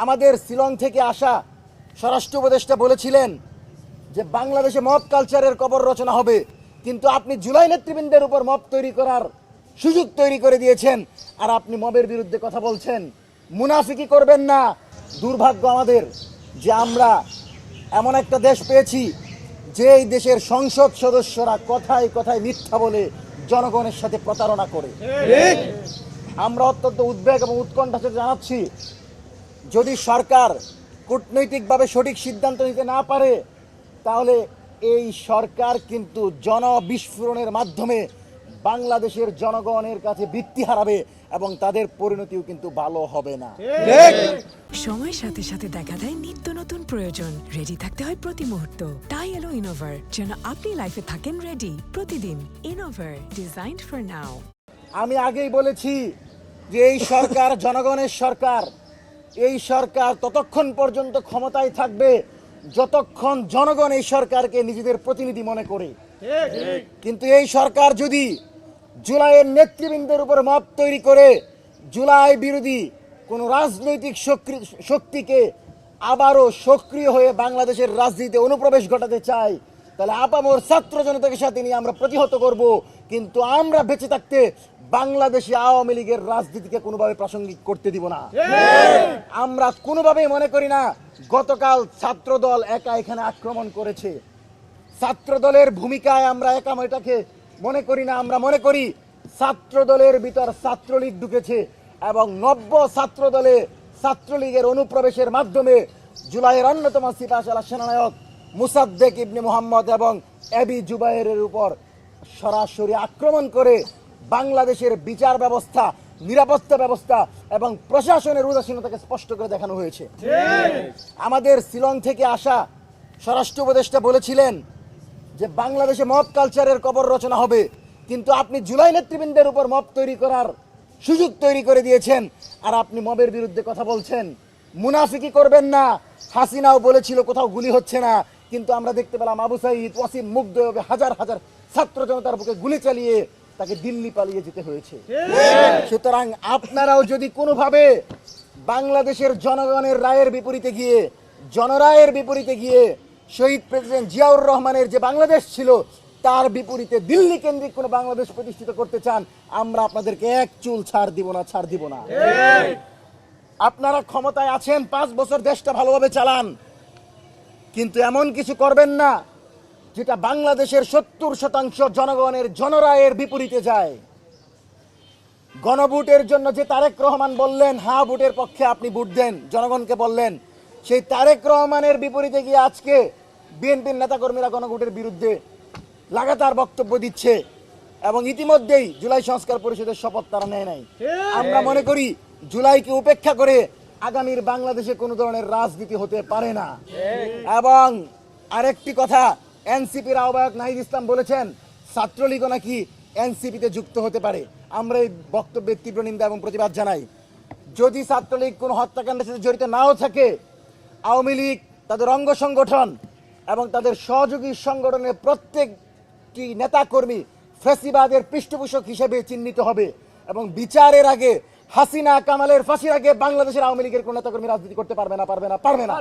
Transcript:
আমাদের শিলং থেকে আসা স্বরাষ্ট্র উপদেষ্টা বলেছিলেন যে বাংলাদেশে মব কালচারের কবর রচনা হবে, কিন্তু আপনি জুলাই নেতৃবৃন্দের উপর মব তৈরি করার সুযোগ তৈরি করে দিয়েছেন, আর আপনি মবের বিরুদ্ধে কথা বলছেন। মুনাফিকি করবেন না। দুর্ভাগ্য আমাদের যে আমরা এমন একটা দেশ পেয়েছি যে এই দেশের সংসদ সদস্যরা কথায় কথায় মিথ্যা বলে জনগণের সাথে প্রতারণা করে। আমরা অত্যন্ত উদ্বেগ এবং উৎকণ্ঠা জানাচ্ছি, যদি সরকার কূটনৈতিকভাবে সঠিক সিদ্ধান্ত নিতে না পারে, তাহলে এই সরকার কিন্তু জনবিস্ফোরণের মাধ্যমে বাংলাদেশের জনগণের কাছে ভিত্তি হারাবে এবং তাদের পরিণতিও কিন্তু ভালো হবে না। সময়ের সাথে সাথে দেখা দেয় নিত্য নতুন প্রয়োজন। রেডি থাকতে হয় প্রতি মুহূর্ত। তাই এলো ইনোভার, যেন আপনি লাইফে থাকেন রেডি প্রতিদিন। Innova, designed for now. আমি আগেই বলেছি যে এই সরকার জনগণের সরকার। এই সরকার ততক্ষণ পর্যন্ত ক্ষমতায় থাকবে যতক্ষণ জনগণ এই সরকারকে নিজেদের প্রতিনিধি মনে করে। কিন্তু এই সরকার যদি জুলাইয়ের নেতৃবৃন্দের উপর মব তৈরি করে জুলাই বিরোধী কোনো রাজনৈতিক শক্তিকে আবারও সক্রিয় হয়ে বাংলাদেশের রাজনীতিতে অনুপ্রবেশ ঘটাতে চায়, তাহলে আপামর ছাত্র জনতাকে সাথে নিয়ে আমরা প্রতিহত করব। কিন্তু আমরা বেঁচে থাকতে বাংলাদেশে আওয়ামী লীগের রাজনীতিকে কোনোভাবে প্রাসঙ্গিক করতে দিব না। আমরা কোনোভাবেই মনে করি না গতকাল ছাত্রদল একা এখানে আক্রমণ করেছে। ছাত্রদলের ভূমিকায় আমরা একা এটাকে মনে করি না। আমরা মনে করি ছাত্রদলের ভিতর ছাত্রলীগ ঢুকেছে এবং নব্য ছাত্রদলে ছাত্রলীগের অনুপ্রবেশের মাধ্যমে জুলাইয়ের অন্যতম সিপাহসালার সেনানায়ক মুসাদ্দেক ইবনে মুহাম্মদ এবং এবি জুবায়েরের উপর সরাসরি আক্রমণ করে বাংলাদেশের বিচার ব্যবস্থা, নিরাপত্তা ব্যবস্থা এবং প্রশাসনের উদাসীনতাকে স্পষ্ট করে দেখানো হয়েছে। আমাদের শিলং থেকে আসা স্বরাষ্ট্র উপদেষ্টা বলেছিলেন যে বাংলাদেশে মব কালচারের কবর রচনা হবে, কিন্তু আপনি জুলাই নেতৃবৃন্দের উপর মব তৈরি করার সুযোগ তৈরি করে দিয়েছেন, আর আপনি মবের বিরুদ্ধে কথা বলছেন। মুনাফিকি করবেন না। হাসিনাও বলেছিল কোথাও গুলি হচ্ছে না, কিন্তু আমরা দেখতে পেলাম আবু সাঈদ, ওয়াসিম, মুগ্ধ হাজার হাজার ছাত্র জনতার বুকে গুলি চালিয়ে তাকে দিল্লি পালিয়ে যেতে হয়েছে। সুতরাং আপনারাও যদি কোনোভাবে বাংলাদেশের জনগণের রায়ের বিপরীতে গিয়ে, জনরায়ের বিপরীতে গিয়ে শহীদ প্রেসিডেন্ট জিয়াউর রহমানের যে বাংলাদেশ ছিল তার বিপরীতে দিল্লি কেন্দ্রিক কোনো বাংলাদেশ প্রতিষ্ঠিত করতে চান, আমরা আপনাদেরকে এক চুল ছাড় দিব না। আপনারা ক্ষমতায় আছেন, 5 বছর দেশটা ভালোভাবে চালান, কিন্তু এমন কিছু করবেন না যেটা বাংলাদেশের 70% জনগণের জনরায়ের বিপরীতে যায়। গণভোটের জন্য যে তারেক রহমান বললেন হ্যাঁ ভোটের পক্ষে আপনি ভোট দেন, জনগণকে বললেন, সেই তারেক রহমানের বিপরীতে গিয়ে আজকে বিএনপির নেতাকর্মীরা গণভোটের বিরুদ্ধে লাগাতার বক্তব্য দিচ্ছে এবং ইতিমধ্যেই জুলাই সংস্কার পরিষদের শপথ তারা নেয় নাই। আমরা মনে করি জুলাইকে উপেক্ষা করে আগামীর বাংলাদেশে কোনো ধরনের রাজনীতি হতে পারে না। এবং আরেকটি কথা, এনসিপির আহ্বায়ক নাহিদ ইসলাম বলেছেন ছাত্রলীগও নাকি এনসিপিতে যুক্ত হতে পারে। আমরা এই বক্তব্যের তীব্র নিন্দা এবং প্রতিবাদ জানাই। যদি ছাত্রলীগ কোনো হত্যাকাণ্ডের সাথে জড়িত নাও থাকে, আওয়ামী লীগ, তাদের অঙ্গ সংগঠন এবং তাদের সহযোগী সংগঠনের প্রত্যেকটি নেতাকর্মী ফ্যাসিবাদের পৃষ্ঠপোষক হিসেবে চিহ্নিত হবে এবং বিচারের আগে, হাসিনা কামালের ফাঁসির আগে বাংলাদেশের আওয়ামী লীগের কোন নেতাকর্মী রাজনীতি করতে পারবে না।